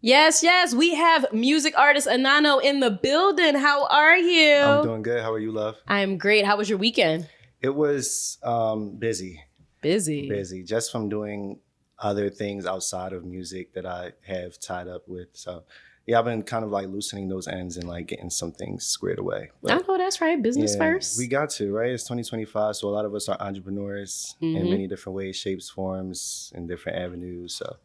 Yes, yes. We have music artist ANONO in the building. How are you? I'm doing good. How are you, love? I'm great. How was your weekend? It was busy. Busy. Just from doing other things outside of music that I have tied up with. So, yeah, I've been kind of like loosening those ends and like getting some things squared away. I know that's right. Business first. We got to, right? It's 2025. So a lot of us are entrepreneurs in many different ways, shapes, forms, and different avenues. So,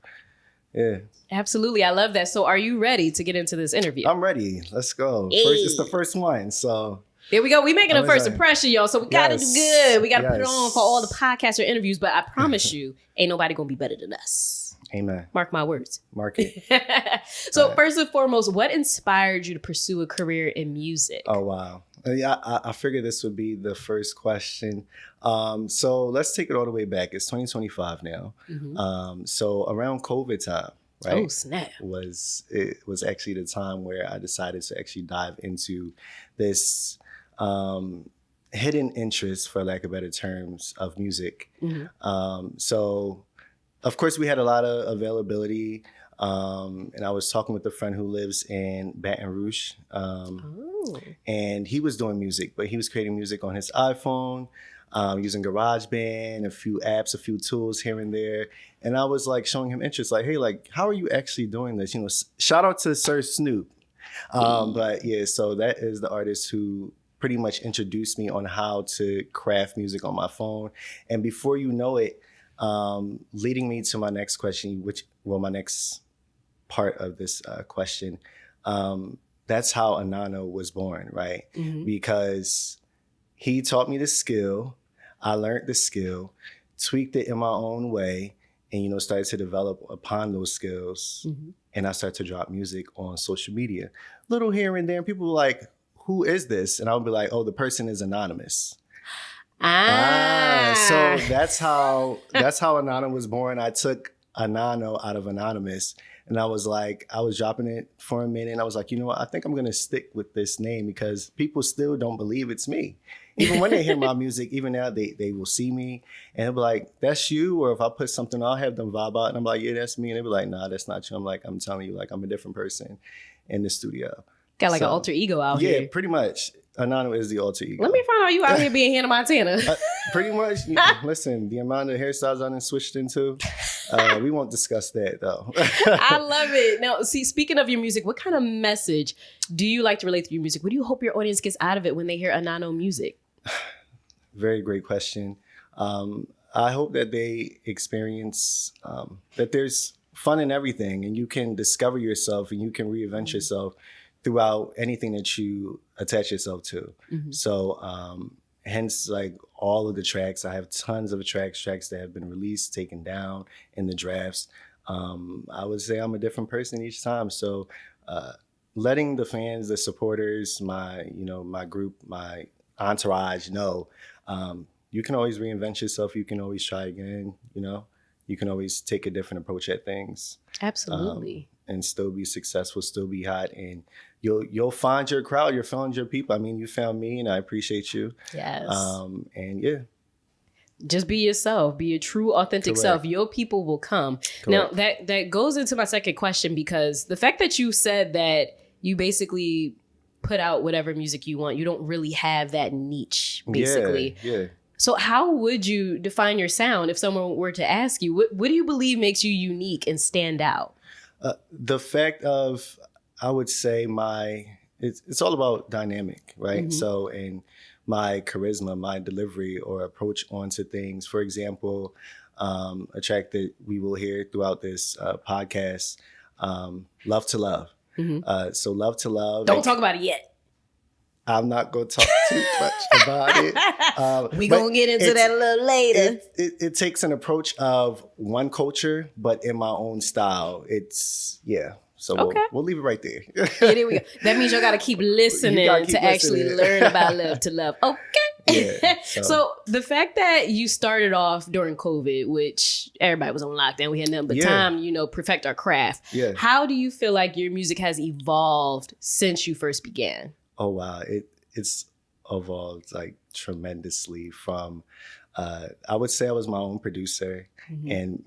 yeah. Absolutely. I love that. So are you ready to get into this interview? I'm ready. Let's go. Hey. It's the first one. So there we go. We making a first impression, y'all. So we got to do good. We got to put it on for all the podcasts or interviews. But I promise you, ain't nobody going to be better than us. Amen. Mark my words. Mark it. So first and foremost, what inspired you to pursue a career in music? Oh, wow. Yeah, I figured this would be the first question. So let's take it all the way back. It's 2025 now. So around COVID time, right? Oh, snap. It was actually the time where I decided to actually dive into this hidden interest, for lack of better terms, of music. So of course we had a lot of availability. And I was talking with a friend who lives in Baton Rouge. And he was doing music, but he was creating music on his iPhone, using GarageBand, a few apps, a few tools here and there. And I was like showing him interest, like, hey, like, how are you actually doing this? You know, shout out to Sir Snoop. But yeah, so that is the artist who pretty much introduced me on how to craft music on my phone. And before you know it, leading me to my next question, my next part of this question, that's how ANONO was born, right? Because he taught me the skill, I learned the skill, tweaked it in my own way, and, started to develop upon those skills. And I started to drop music on social media, little here and there. And people were like, who is this? And I would be like, oh, the person is anonymous. So that's how ANONO was born. I took ANONO out of anonymous, and I was dropping it for a minute, and I was like, you know what? I think I'm gonna stick with this name because people still don't believe it's me. Even when they hear my music, even now they will see me and they'll be like, that's you. Or if I put something, I'll have them vibe out, and I'm like, yeah, that's me. And they'll be like, nah, that's not you. I'm telling you, like, I'm a different person in the studio. Got like an alter ego out here. Yeah, pretty much. ANONO is the alter ego. Let me find out you out here being Hannah Montana. Pretty much. Listen, the amount of hairstyles I done switched into, we won't discuss that though. I love it. Now, see, speaking of your music, what kind of message do you like to relate through your music? What do you hope your audience gets out of it when they hear ANONO music? Very great question. I hope that they experience that there's fun in everything, and you can discover yourself and you can reinvent yourself throughout anything that you attach yourself to. So hence, like, all of the tracks, I have tons of tracks that have been released, taken down in the drafts. I would say I'm a different person each time. So letting the fans, the supporters, my group, my entourage know, you can always reinvent yourself. You can always try again. You can always take a different approach at things. Absolutely. And still be successful, still be hot, and you'll find your crowd, you'll find your people. I mean, you found me, and I appreciate you. Yes. And yeah. Just be yourself. Be a true, authentic self. Your people will come. Correct. Now, that goes into my second question, because the fact that you said that you basically put out whatever music you want, you don't really have that niche, basically. Yeah. So how would you define your sound if someone were to ask you, what do you believe makes you unique and stand out? The fact of, I would say it's all about dynamic, right? So, and my charisma, my delivery or approach onto things. For example, a track that we will hear throughout this podcast, Love to Love. So Love to Love. Don't talk about it yet. I'm not going to talk too much about it. We're going to get into that a little later. It takes an approach of one culture, but in my own style. So we'll leave it right there. Yeah, there we go. That means y'all got to keep listening actually learn about Love to Love. Okay. Yeah, so the fact that you started off during COVID, which everybody was on lockdown, we had nothing but time, perfect our craft. Yeah. How do you feel like your music has evolved since you first began? Oh, wow. It's evolved like tremendously from, I would say I was my own producer and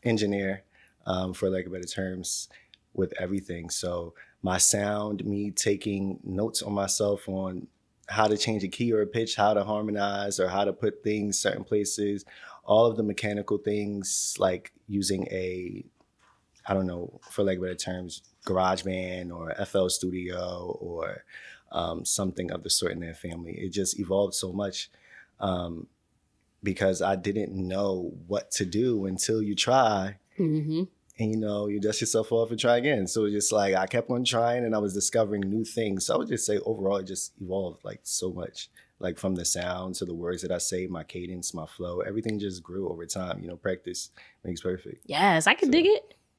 engineer. for lack of better terms, with everything. So my sound, me taking notes on myself on how to change a key or a pitch, how to harmonize or how to put things certain places, all of the mechanical things like using I don't know, for lack of better terms, GarageBand or FL Studio or something of the sort in their family. It just evolved so much because I didn't know what to do until you try. Mm-hmm. And, you dust yourself off and try again. So it's just like I kept on trying and I was discovering new things. So I would just say overall, it just evolved like so much, like from the sound to the words that I say, my cadence, my flow, everything just grew over time. Practice makes perfect. Yes, I can dig it.